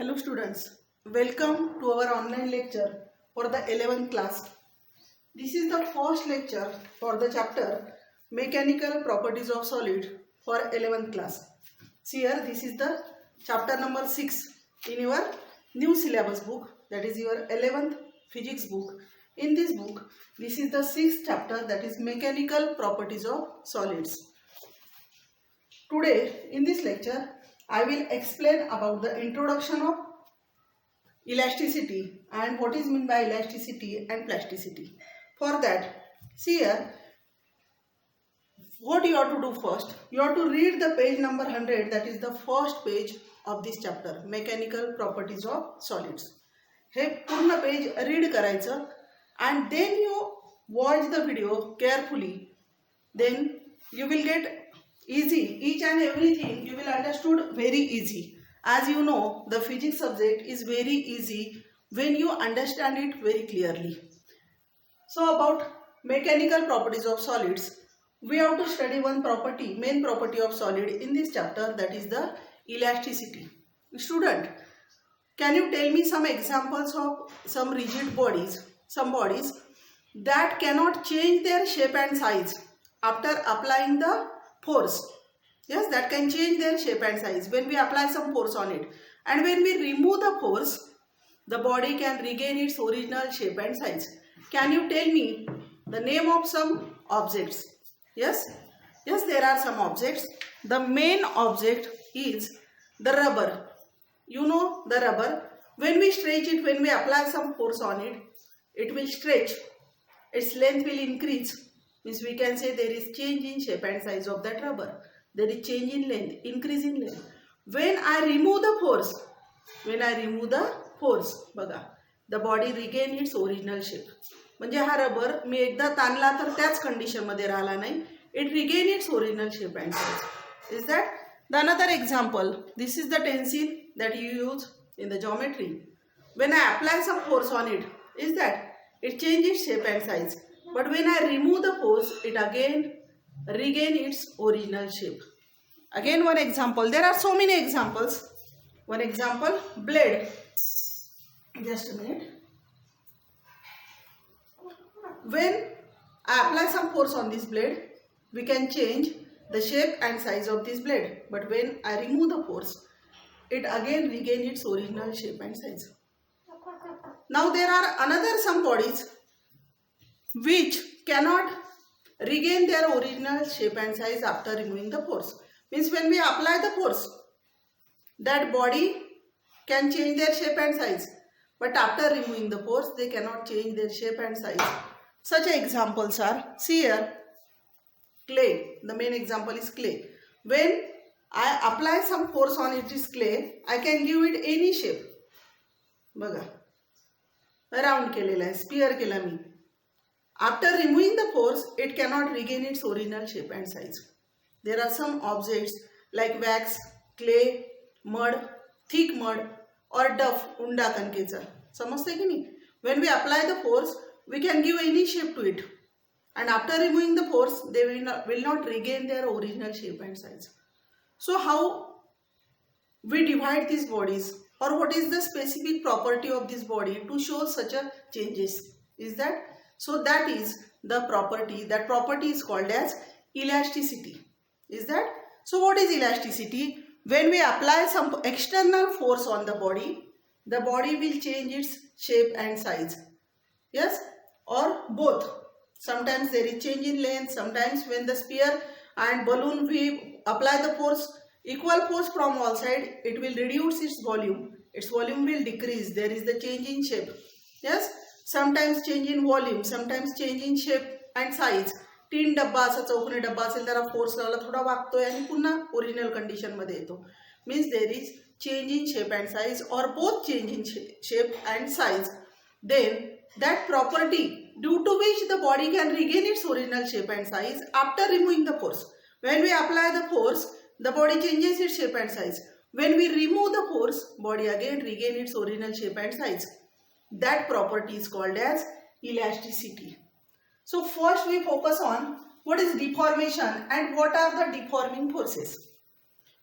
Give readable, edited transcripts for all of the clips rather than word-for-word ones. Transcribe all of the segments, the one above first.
Hello students, welcome to our online lecture for the 11th class. This is the first lecture for the chapter Mechanical Properties of Solid for 11th class. See here, this is the chapter number 6 in your new syllabus book, that is your 11th physics book. In this book, this is the 6th chapter, that is Mechanical Properties of Solids. Today in this lecture, I will explain about the introduction of elasticity and what is meant by elasticity and plasticity. For that, see here, what you have to do first, you have to read the page number 100, that is the first page of this chapter, Mechanical Properties of Solids. हे पूर्ण page read करायचं and then you watch the video carefully. Then you will get easy, each and everything you will understood very easy. As you know, the physics subject is very easy when you understand it very clearly. So about mechanical properties of solids, we have to study one property, main property of solid in this chapter, that is the elasticity. Student, can you tell me some examples of some rigid bodies, some bodies that cannot change their shape and size after applying the force? Yes, that can change their shape and size when we apply some force on it. And when we remove the force, the body can regain its original shape and size. Can you tell me the name of some objects? Yes, there are some objects. The main object is the rubber. You know the rubber. When we stretch it, when we apply some force on it, it will stretch. Its length will increase. Means we can say there is change in shape and size of that rubber. There is change in length, increase in length. When I remove the force, बघा, the body regain its original shape. म्हणजे हा rubber मी एकदा ताणला तर त्याच condition मध्ये राहिला नाही. It regain its original shape and size. Is that? The another example. This is the tensile that you use in the geometry. When I apply some force on it, is that? It changes shape and size. But when I remove the force, it again regain its original shape. Again one example. There are so many examples. One example, blade. Just a minute. When I apply some force on this blade, we can change the shape and size of this blade. But when I remove the force, it again regain its original shape and size. Now there are another some bodies which cannot regain their original shape and size after removing the force. Means when we apply the force, that body can change their shape and size. But after removing the force, they cannot change their shape and size. Such examples are, see here, clay. The main example is clay. When I apply some force on this clay, I can give it any shape. बघा, round केलेला आहे, spear केला मी. After removing the force, it cannot regain its original shape and size. There are some objects like wax, clay, mud, thick mud or duff, unda kankecha. समजते की नहीं? When we apply the force, we can give any shape to it. And after removing the force, they will not regain their original shape and size. So how we divide these bodies, or what is the specific property of this body to show such a changes? Is that? So that is the property. That property is called as elasticity. Is that? So what is elasticity? When we apply some external force on the body will change its shape and size. Yes? Or both. Sometimes there is change in length. Sometimes when the sphere and balloon we apply the force, equal force from all sides, it will reduce its volume. Its volume will decrease. There is the change in shape. Yes? Sometimes change in volume, sometimes change in shape and size. 3 डब्बा असा चौकोनी डब्बा असेल तर force लावला थोडा वागतोय आणि पुन्हा ओरिजिनल कंडिशन मध्ये येतो. Means there is change in shape and size or both change in shape and size. Then that property due to which the body can regain its original shape and size after removing the force. When we apply the force, the body changes its shape and size. When we remove the force, body again regain its original shape and size. That property is called as elasticity. So first we focus on what is deformation and what are the deforming forces.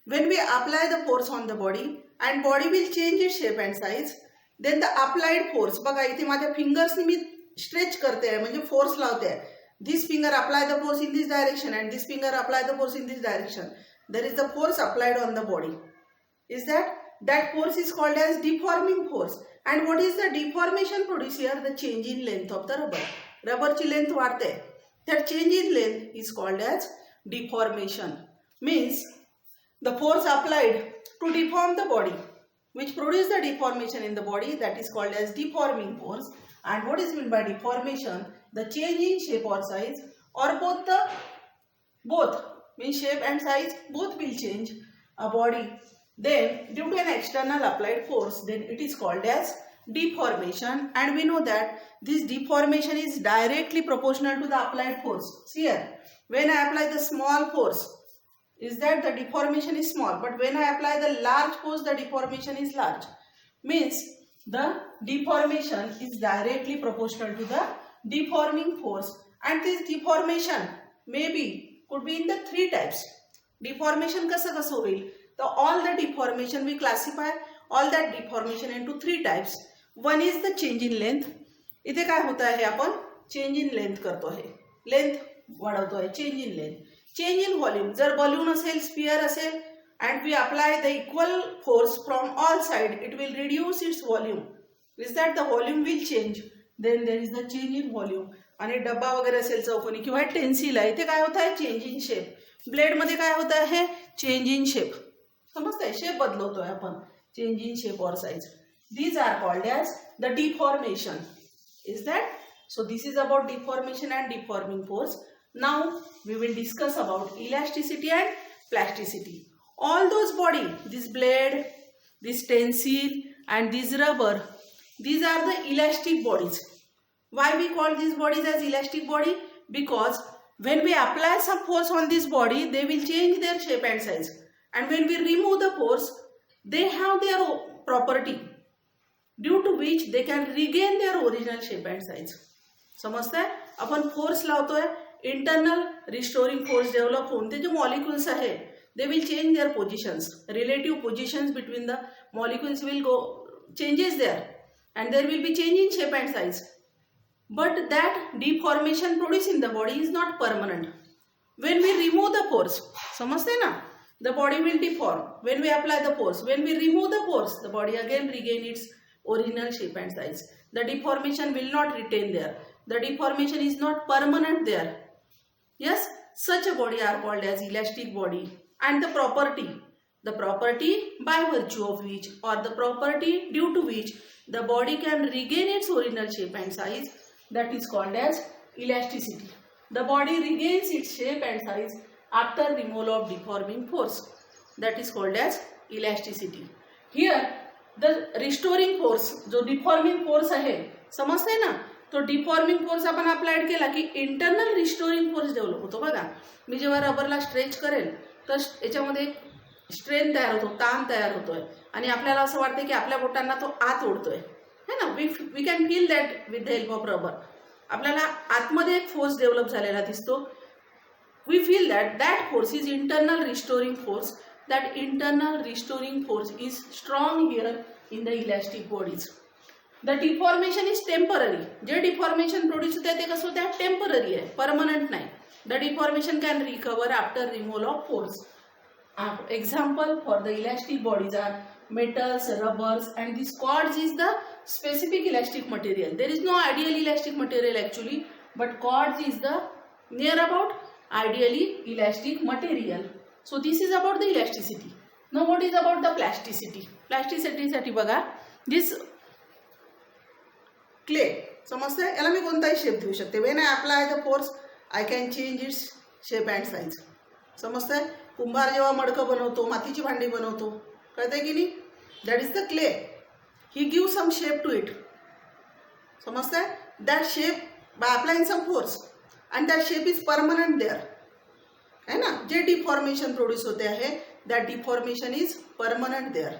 When we apply the force on the body, and body will change its shape and size. Then the applied force, बघा इथे माझ्या फिंगर्सनी मी stretch करते आहे म्हणजे force लावते आहे. This finger apply the force in this direction and this finger apply the force in this direction. There is the force applied on the body. Is that force is called as deforming force. And what is the deformation produced here? The change in length of the rubber. Rubber ची length वाढते. That change in length is called as deformation. Means the force applied to deform the body, which produce the deformation in the body, that is called as deforming force. And what is meant by deformation? The change in shape or size, or both means shape and size both will change a body. Then due to an external applied force, then it is called as deformation. And we know that this deformation is directly proportional to the applied force. See here, when I apply the small force, is that the deformation is small, but when I apply the large force, the deformation is large. Means the deformation is directly proportional to the deforming force. And this deformation could be in the three types. Deformation कसं होईल? So all the deformation we classify all that deformation into three types. One is the change in length. इथे काय होतं आहे, आपण change in length करतो आहे, length वाढवतो आहे, change in length. Change in volume, जर balloon असेल, sphere असेल and we apply the equal force from all sides, it will reduce its volume. Is that the volume will change? Then there is the change in volume. आणि डब्बा वगैरे असेल चौकोनी किंवा tensile आहे, इथे काय होत आहे, चेंज इन शेप. ब्लेड मध्ये काय होत आहे, चेंज इन शेप. समजतंय, शेप बदलवतोय आपण, चेंज इन शेप और size. These are called as the deformation. Is that? So this is about deformation and deforming force. Now we will discuss about elasticity and plasticity. All those body, this blade, this stencil and this rubber, these are the elastic bodies. Why we call these bodies as elastic body? Because when we apply some force on this body, they will change their shape and size. And when we remove the force, they have their property due to which they can regain their original shape and size. समजताय? आपण force लावतोय, internal restoring force develop होऊन ते जे molecules आहे, they will change their positions. Relative positions between the molecules will go changes there, and there will be change in shape and size. But that deformation produced in the body is not permanent. When we remove the force, समझते ना, the body will deform. When we apply the force, when we remove the force, the body again regain its original shape and size. The deformation will not retain there. The deformation is not permanent there. Yes, such a body are called as elastic body. And the property by virtue of which, or the property due to which the body can regain its original shape and size, that is called as elasticity. The body regains its shape and size after removal of deforming force. That is called as elasticity. Here the restoring force, जो deforming force आहे, समजते ना, तो deforming force आपण applied केला की internal restoring force develop होतो. बघा, मी जेव्हा रबरला स्ट्रेच करेल तर याच्यामध्ये स्ट्रेन तयार होतो, ताण तयार होतोय आणि आपल्याला असं वाटतं की आपल्या बोटांना तो आत ओढतोय, है ना. We can feel that with the help of rubber. आपल्याला आतमध्ये एक फोर्स डेव्हलप झालेला दिसतो. We feel that force is internal restoring force. That internal restoring force is strong here in the elastic bodies. The deformation is temporary. जे deformation produce होते ते कसं होते, temporary आहे, permanent नाही. The deformation can recover after removal of force. Example for the elastic bodies are metals, rubbers, and this cords is the specific elastic material. There is no ideal elastic material actually, but cords is the near about ideally elastic material. So this is about the elasticity. Now what is about the plasticity? Plasticity साठी बघा, this clay, समजते, याला मी कोणताही shape देऊ शकते. When I apply the force I can change its shape and size. समजते, कुंभार जेव्हा मडकं बनवतो, मातीची भांडी बनवतो, कळते की नाही, that is the clay. He give some shape to it. समजते, that shape by applying some force and that shape is permanent there, है ना. जे डिफॉर्मेशन प्रोड्यूस होते आहे, that deformation is permanent there.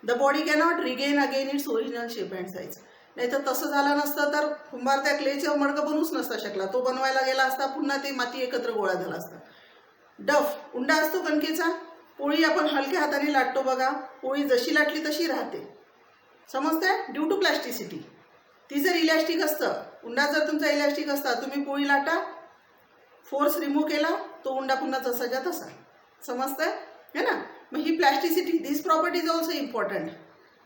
The body cannot regain again its original shape and size. नाही तर तसं झालं नसतं तर कुंभार त्या क्लेचं मडकं बनवूच नसता शकला. तो बनवायला गेला असता, पुन्हा ते माती एकत्र गोळा झाला असता. डफ, उंडा असतो कणकेचा, पोळी आपण हलक्या हाताने लाटतो बघा, पोळी जशी लाटली तशी राहते, समजते, ड्यू टू प्लॅस्टिसिटी. ती जर इलॅस्टिक असतं, उंडा जर तुमचा इलॅस्टिक असता, तुम्ही पोळी लाटा, फोर्स रिमूव्ह केला, तो उंडा पुन्हा तसाच्या तसा, समजतंय है ना. मग ही plasticity, this property is also important.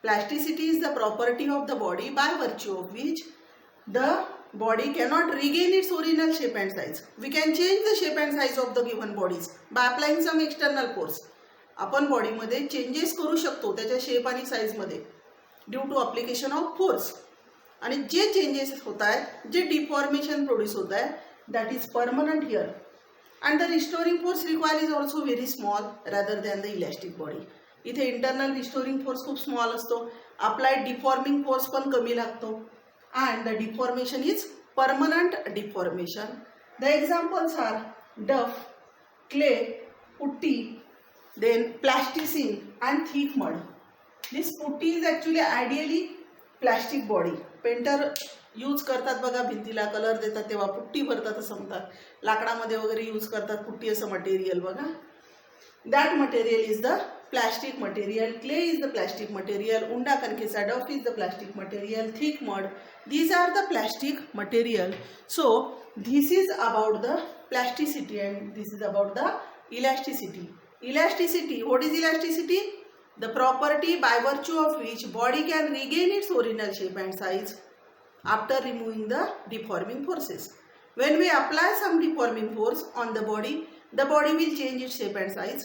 Plasticity is the property of the body by virtue of which the body cannot regain its original shape and size. We can change the shape and size of the given bodies by applying some external force. आपण बॉडीमध्ये changes करू शकतो त्याच्या shape आणि साईजमध्ये due to application of force. आणि जे changes होत आहेत, जे डिफॉर्मेशन प्रोड्यूस होत आहे, that is permanent here. And the restoring force require is also very small rather than the elastic body. इथे इंटरनल रिस्टोरिंग फोर्स खूप स्मॉल असतो, अप्लाइड डिफॉर्मिंग फोर्स पण कमी लागतो, and the deformation is permanent deformation. The examples are dough, clay, putty, then plasticine and thick mud. This putty is actually ideally plastic body. Painter use करतात बघा, भिंतीला colour देतात तेव्हा putty भरतात असं म्हणतात. लाकडामध्ये वगैरे यूज करतात पुट्टी असं मटेरियल बघा. That material is the plastic material. Clay is the plastic material. Unda kankesa, duff is the plastic material. Thick mud. These are the plastic material. So this is about the plasticity and this is about the elasticity. Elasticity. What is elasticity? The property by virtue of which body can regain its original shape and size after removing the deforming forces. When we apply some deforming force on the body will change its shape and size,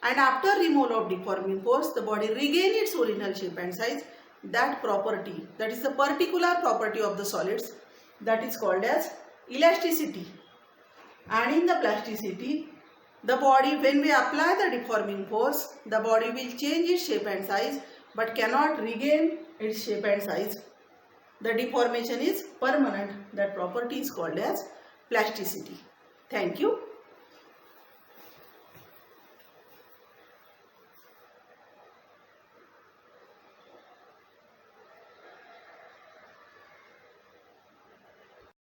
and after removal of deforming force the body regain its original shape and size. That property, that is the particular property of the solids, that is called as elasticity. And in the plasticity, the body, when we apply the deforming force, the body will change its shape and size but cannot regain its shape and size. The deformation is permanent. That property is called as plasticity. Thank you.